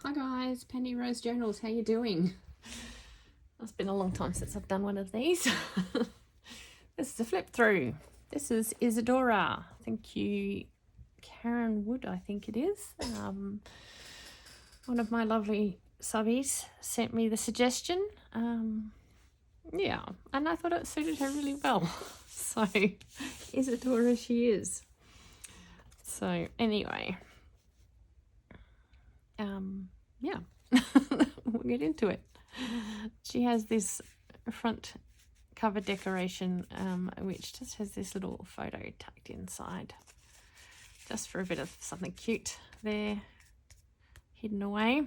Hi guys, Penny Rose Journals, how you doing? It's been a long time since I've done one of these. This is a flip through. This is Isadora. Thank you, Karen Wood, I think it is. One of my lovely subbies sent me the suggestion. Yeah, and I thought it suited her really well. So, Isadora she is. So, anyway. Yeah, we'll get into it. She has this front cover decoration which just has this little photo tucked inside, just for a bit of something cute there hidden away.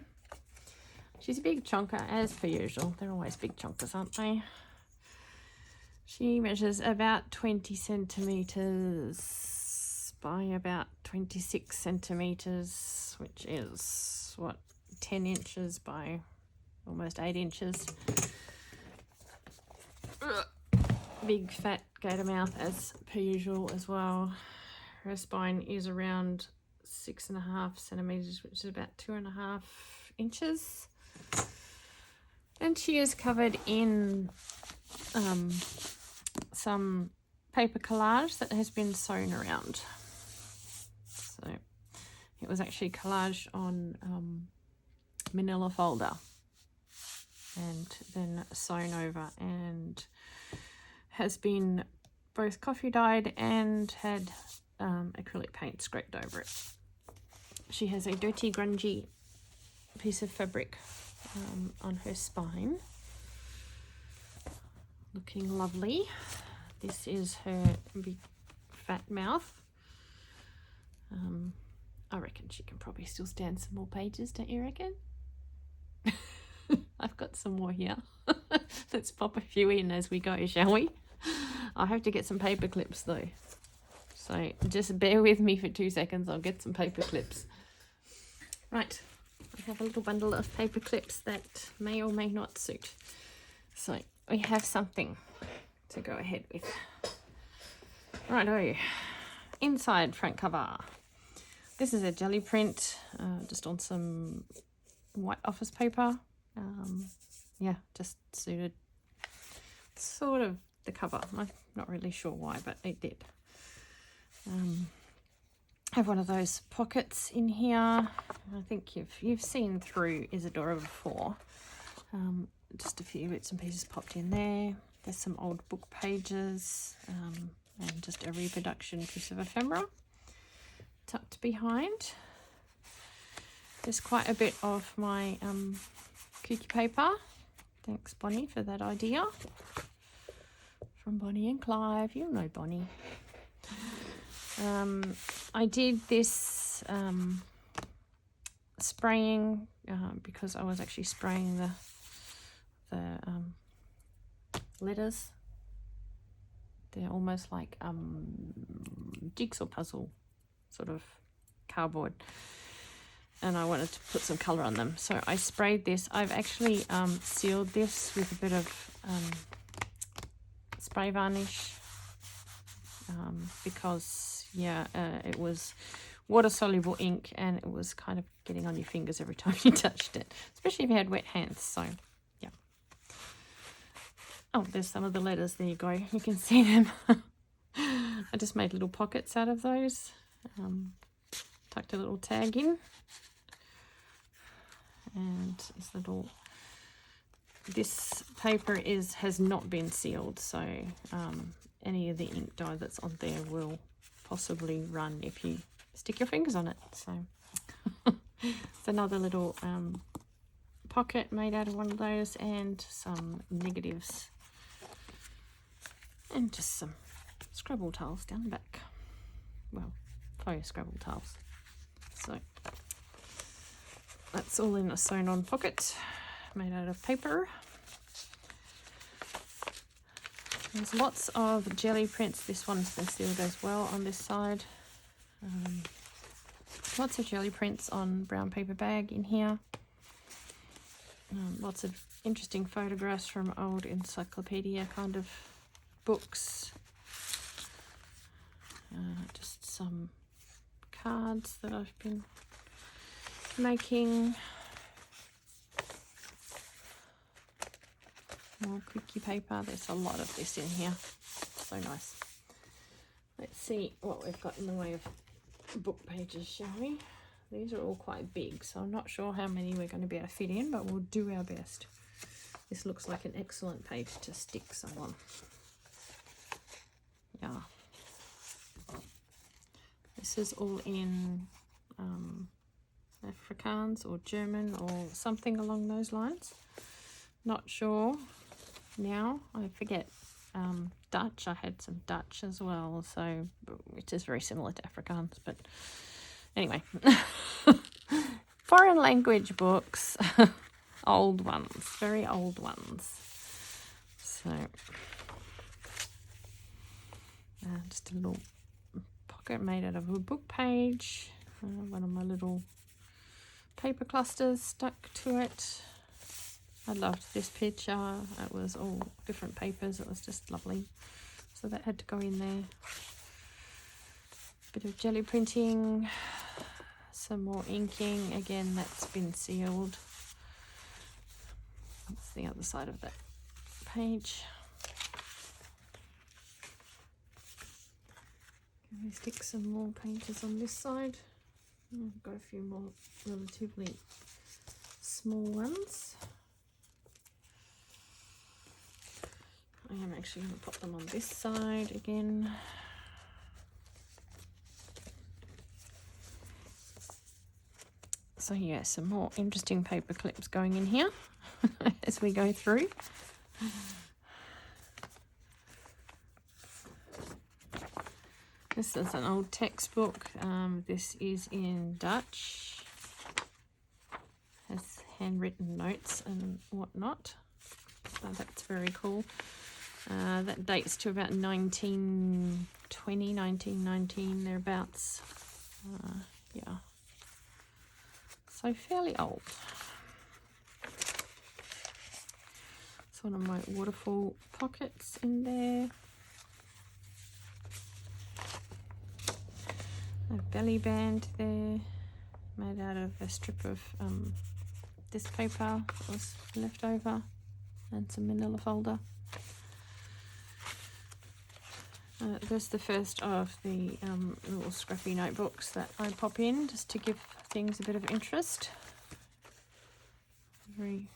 She's a big chonker as per usual. They're always big chonkers, aren't they? She measures about 20 centimeters by about 26 centimeters, which is what, 10 inches by almost 8 inches. Big fat gator mouth as per usual as well. Her spine is around 6.5 centimeters, which is about 2.5 inches. And she is covered in some paper collage that has been sewn around. So it was actually collaged on manila folder and then sewn over, and has been both coffee dyed and had acrylic paint scraped over it. She has a dirty grungy piece of fabric on her spine, looking lovely. This is her big fat mouth. I reckon she can probably still stand some more pages, don't you reckon? I've got some more here. Let's pop a few in as we go, shall we? I have to get some paper clips though, so just bear with me for 2 seconds. I'll get some paper clips. Right, I have a little bundle of paper clips that may or may not suit, so we have something to go ahead with. Righto, inside front cover. This is a jelly print, just on some white office paper. Yeah, just suited sort of the cover. I'm not really sure why, but it did. Have one of those pockets in here. I think you've seen through Isadora before. Just a few bits and pieces popped in there. There's some old book pages, and just a reproduction piece of ephemera tucked behind. There's quite a bit of my cookie paper. Thanks, Bonnie, for that idea. From Bonnie and Clive. You'll know Bonnie. I did this spraying because I was actually spraying the letters. They're almost like jigsaw puzzle sort of cardboard, and I wanted to put some colour on them, so I sprayed this. I've actually sealed this with a bit of spray varnish because it was water-soluble ink and it was kind of getting on your fingers every time you touched it, especially if you had wet hands. So yeah. Oh, there's some of the letters. There you go. You can see them. I just made little pockets out of those. Tucked a little tag in, and this paper has not been sealed, so any of the ink dye that's on there will possibly run if you stick your fingers on it. So it's another little pocket made out of one of those, and some negatives, and just some Scrabble tiles down the back. Well, faux Scrabble tiles. So that's all in a sewn on pocket made out of paper. There's lots of jelly prints. This one's been sealed as well on this side. Lots of jelly prints on brown paper bag in here. Lots of interesting photographs from old encyclopedia kind of books. Just some cards that I've been making. quickie paper. There's a lot of this in here. So nice. Let's see what we've got in the way of book pages, shall we? These are all quite big, so I'm not sure how many we're going to be able to fit in, but we'll do our best. This looks like an excellent page to stick some on. Yeah. This is all in Afrikaans or German or something along those lines. Not sure now. I forget. Dutch. I had some Dutch as well, so which is very similar to Afrikaans. But anyway, foreign language books, old ones, very old ones. So just a little pocket made out of a book page. One of my little paper clusters stuck to it. I loved this picture. It was all different papers. It was just lovely. So that had to go in there. Bit of jelly printing. Some more inking. Again, that's been sealed. That's the other side of that page. Can we stick some more pages on this side? I've got a few more relatively small ones. I am actually going to pop them on this side again. So yeah, some more interesting paper clips going in here as we go through. This is an old textbook. This is in Dutch. Has handwritten notes and whatnot. So that's very cool. That dates to about 1920, 1919, thereabouts. Yeah. So fairly old. It's one of my waterfall pockets in there. A belly band there, made out of a strip of this paper that was left over, and some manila folder. This is the first of the little scruffy notebooks that I pop in just to give things a bit of interest. Very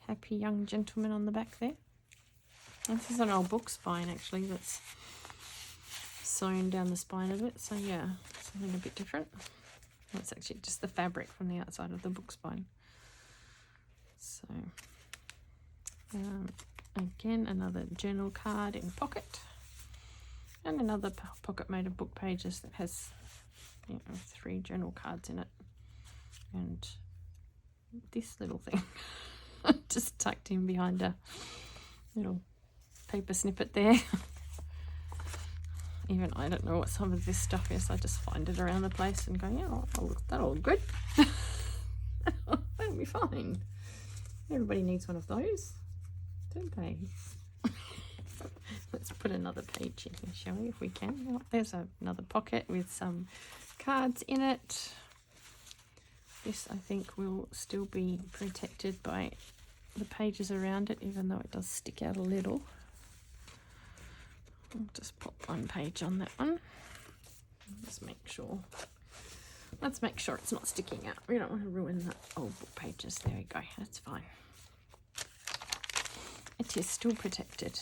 happy young gentleman on the back there. This is an old book spine actually that's sewn down the spine of it, so yeah, something a bit different. It's actually just the fabric from the outside of the book spine. So again, another journal card in pocket, and another pocket made of book pages that has 3 journal cards in it, and this little thing just tucked in behind a little paper snippet there. Even I don't know what some of this stuff is. I just find it around the place and go, yeah, that'll look good. That'll be fine. Everybody needs one of those, don't they? Let's put another page in here, shall we, if we can? Oh, there's another pocket with some cards in it. This, I think, will still be protected by the pages around it, even though it does stick out a little. I'll just pop one page on that one. Just make sure. Let's make sure it's not sticking out. We don't want to ruin the old book pages. There we go. That's fine. It is still protected.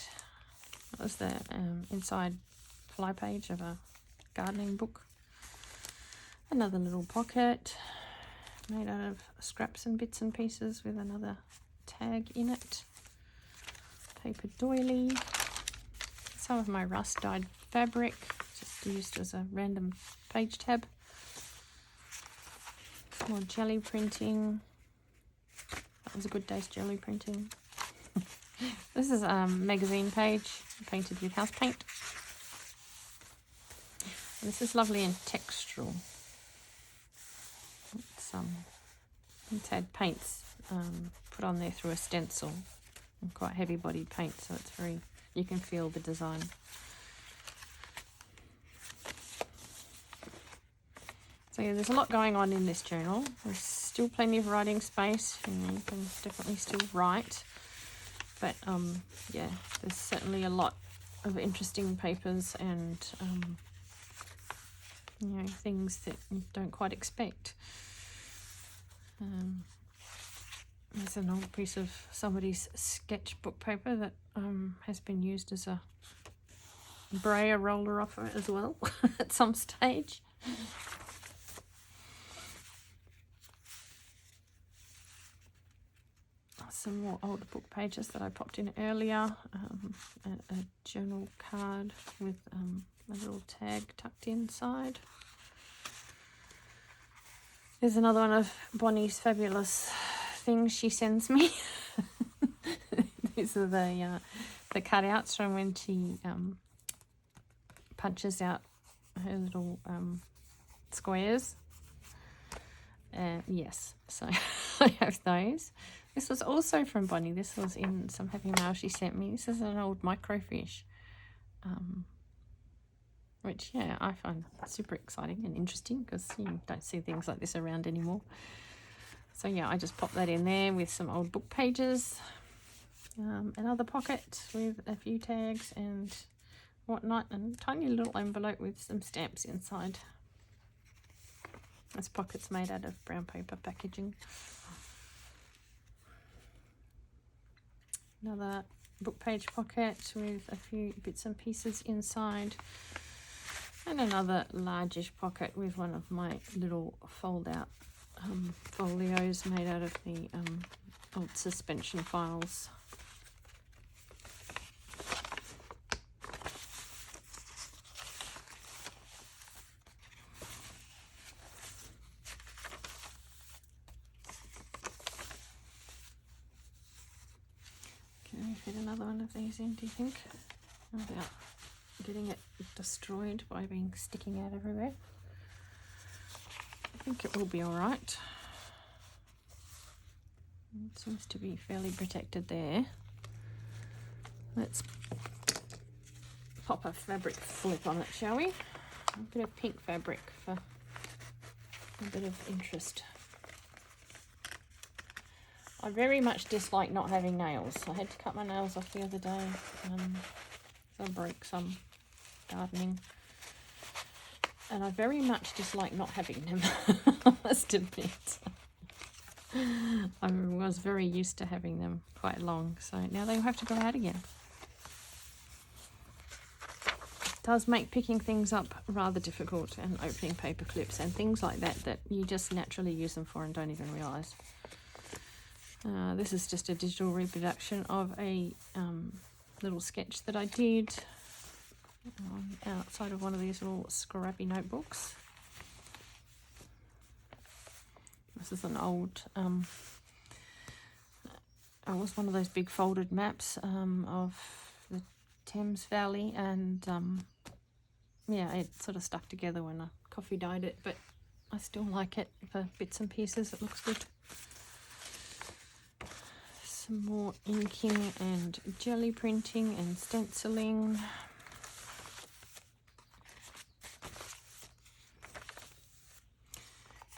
That was the inside fly page of a gardening book. Another little pocket made out of scraps and bits and pieces with another tag in it. Paper doily. Some of my rust dyed fabric, just used as a random page tab. More jelly printing. That was a good day's jelly printing. This is a magazine page painted with house paint. And this is lovely and textural. It's had paints put on there through a stencil, and quite heavy bodied paint, so it's very, you can feel the design. So yeah, there's a lot going on in this journal. There's still plenty of writing space, and you can definitely still write. But yeah, there's certainly a lot of interesting papers and you know, things that you don't quite expect. There's an old piece of somebody's sketchbook paper that has been used as a brayer roller offer as well at some stage. Some more old book pages that I popped in earlier. A journal card with a little tag tucked inside. There's another one of Bonnie's fabulous things she sends me. These are the cutouts from when she punches out her little squares. Yes, so I have those. This was also from Bonnie. This was in some happy mail she sent me. This is an old microfiche, which, yeah, I find super exciting and interesting because you don't see things like this around anymore. So, yeah, I just popped that in there with some old book pages. Another pocket with a few tags and whatnot, and a tiny little envelope with some stamps inside. This pocket's made out of brown paper packaging. Another book page pocket with a few bits and pieces inside. And another largish pocket with one of my little fold-out folios made out of the old suspension files. Can we fit another one of these in, do you think? Without getting it destroyed by being sticking out everywhere. I think it will be all right. It seems to be fairly protected there. Let's pop a fabric flip on it, shall we? A bit of pink fabric for a bit of interest. I very much dislike not having nails. I had to cut my nails off the other day. So I broke some gardening. And I very much dislike not having them, I must admit. I was very used to having them quite long, so now they'll have to go out again. It does make picking things up rather difficult, and opening paper clips and things like that that you just naturally use them for and don't even realise. This is just a digital reproduction of a little sketch that I did outside of one of these little scrappy notebooks. This is an old, it was one of those big folded maps of the Thames Valley, and yeah, it sort of stuck together when I coffee dyed it, but I still like it for bits and pieces. It looks good. Some more inking and jelly printing and stenciling.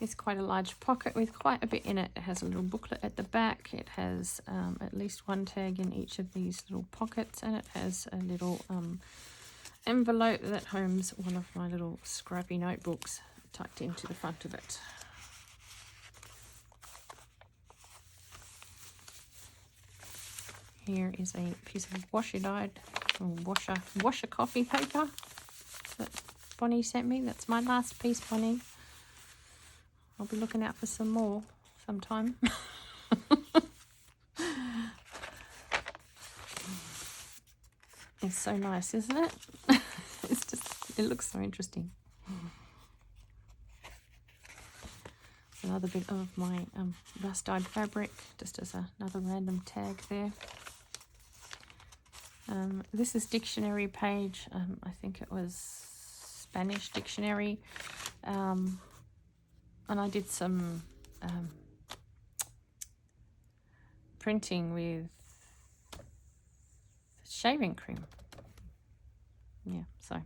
It's quite a large pocket with quite a bit in it. It has a little booklet at the back. It has at least one tag in each of these little pockets, and it has a little envelope that holds one of my little scrappy notebooks tucked into the front of it. Here is a piece of washi-dyed washer copy paper that Bonnie sent me. That's my last piece, Bonnie. I'll be looking out for some more sometime. It's so nice, isn't it? It looks so interesting. Another bit of my rust-dyed fabric, just as another random tag there. This is dictionary page. I think it was Spanish dictionary. And I did some printing with shaving cream. Yeah, so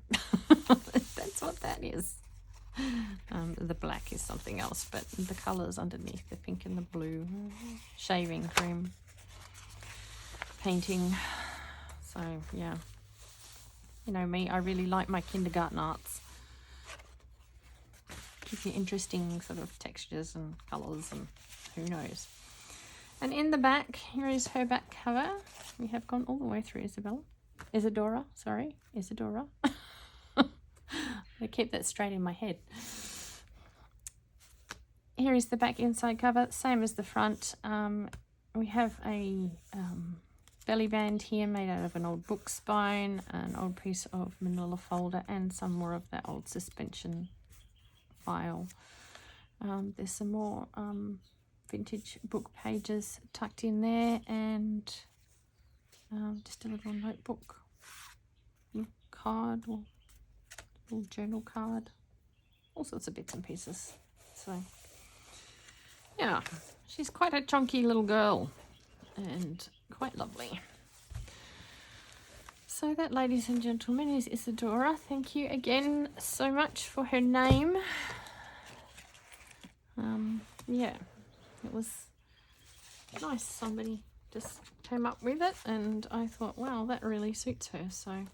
that's what that is. The black is something else, but the colours underneath, the pink and the blue, shaving cream. painting. So yeah, you know me, I really like my kindergarten arts. Gives you interesting sort of textures and colours and who knows. And in the back, here is her back cover. We have gone all the way through Isadora, sorry, Isadora. I keep that straight in my head. Here is the back inside cover, same as the front. We have a belly band here made out of an old book spine, an old piece of manila folder, and some more of that old suspension file. There's some more vintage book pages tucked in there, and just a little notebook, little card, or little journal card, all sorts of bits and pieces. So yeah, she's quite a chunky little girl and quite lovely. So that, ladies and gentlemen, is Isadora. Thank you again so much for her name. Yeah, it was nice. Somebody just came up with it, and I thought, wow, that really suits her. So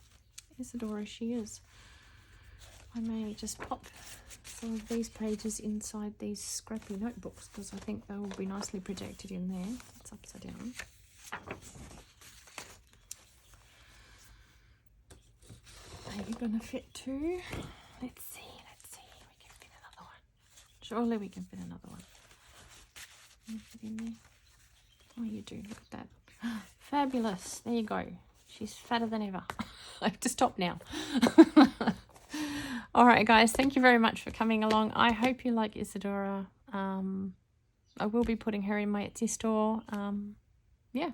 Isadora she is. I may just pop some of these pages inside these scrappy notebooks, because I think they will be nicely projected in there. It's upside down. Are you going to fit too? Let's see. We can fit another one. Surely we can fit another one. Can you fit in there? Oh, you do. Look at that. Fabulous. There you go. She's fatter than ever. I have to stop now. All right, guys. Thank you very much for coming along. I hope you like Isadora. I will be putting her in my Etsy store. Yeah.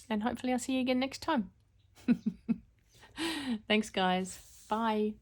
And hopefully I'll see you again next time. Thanks, guys. Bye.